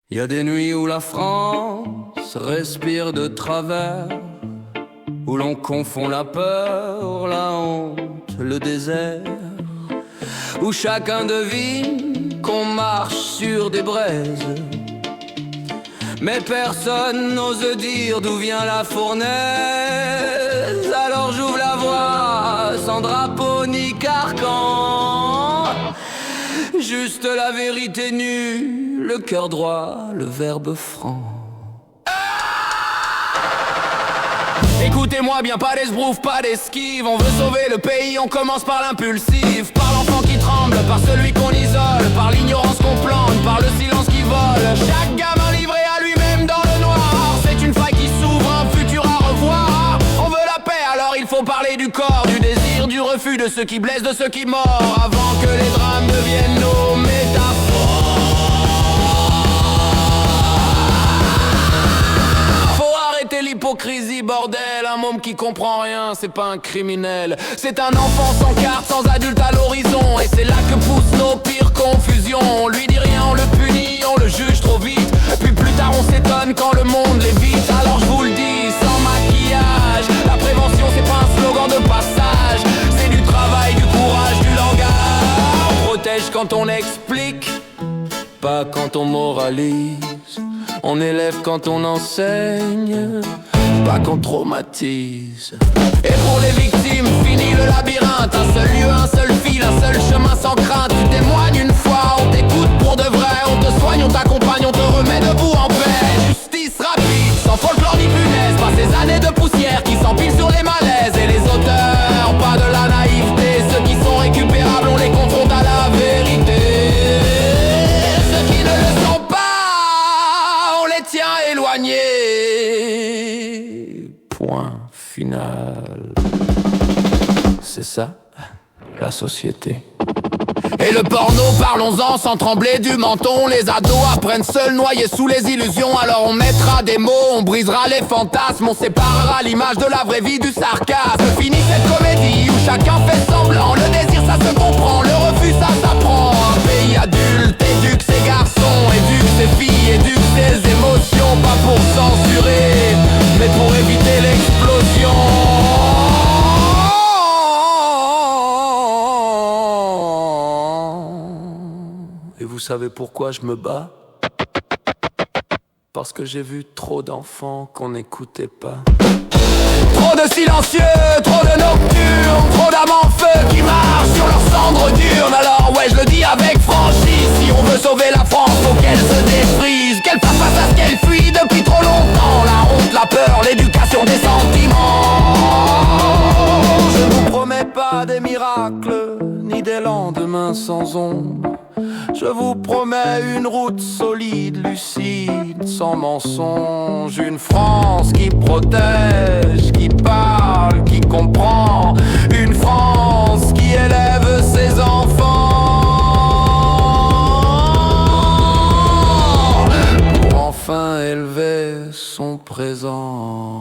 Y a des nuits où la France respire de travers, où l'on confond la peur, la honte, le désert, où chacun devine qu'on marche sur des braises, mais personne n'ose dire d'où vient la fournaise. Alors j'ouvre la voie, sans drapeau ni carcan, juste la vérité nue, le cœur droit, le verbe franc. Écoutez-moi bien, pas d'esbrouf, pas d'esquive. On veut sauver le pays, on commence par l'impulsif. Par l'enfant qui tremble, par celui qu'on isole, par l'ignorance qu'on plante, par le silence qui vole. Chaque gamin livré à lui-même dans le noir. C'est une faille qui s'ouvre, un futur à revoir. On veut la paix, alors il faut parler du corps, du désir, du refus, de ceux qui blessent, de ceux qui mordent, avant que les drames deviennent nos métaphores. L'hypocrisie, bordel, un môme qui comprend rien, c'est pas un criminel. C'est un enfant sans carte, sans adulte à l'horizon. Et c'est là que poussent nos pires confusions. On lui dit rien, on le punit, on le juge trop vite. Puis plus tard on s'étonne quand le monde l'évite. Alors je vous le dis, sans maquillage, la prévention c'est pas un slogan de passage. C'est du travail, du courage, du langage. On protège quand on explique, pas quand on moralise. On élève quand on enseigne, pas qu'on traumatise. Et pour les victimes, fini le labyrinthe. Un seul lieu, un seul fil, un seul chemin sans crainte. Tu témoignes une fois, on t'écoute pour de vrai. On te soigne, on t'accompagne, on te remet debout en paix. Justice rapide, sans folklore ni punaise. Pas ces années de poussière qui s'empilent sur les malaises. Et les auteurs, pas de la naïveté. Ceux qui sont récupérables, on les confronte à la vérité. Ceux qui ne le sont pas, tiens éloigné. Point final. C'est ça, la société. Et le porno, parlons-en sans trembler du menton. Les ados apprennent seuls noyés sous les illusions. Alors on mettra des mots, on brisera les fantasmes. On séparera l'image de la vraie vie du sarcasme. Fini cette comédie où chacun fait semblant. Le désir ça se comprend, le refus ça s'apprend. Un pays adulte éduque ses garçons, éduque ses filles, éduque ses émotions. Pas pour censurer, mais pour éviter l'explosion. Et vous savez pourquoi je me bats? Parce que j'ai vu trop d'enfants qu'on n'écoutait pas. Trop de silencieux, trop de nocturnes, trop d'âmes en feu qui marchent sur leurs cendres diurnes. Alors ouais, je le dis avec franchise, si on veut sauver la France, faut qu'elle se défrise, qu'elle fasse face à ce qu'elle fuit depuis trop longtemps. La honte, la peur, l'éducation des sentiments. Je ne vous promets pas des miracles, ni des lendemains sans ombre. Je vous promets une route solide, lucide, sans mensonge. Une France qui protège, qui parle, qui comprend. Une France qui élève ses enfants pour enfin élever son présent.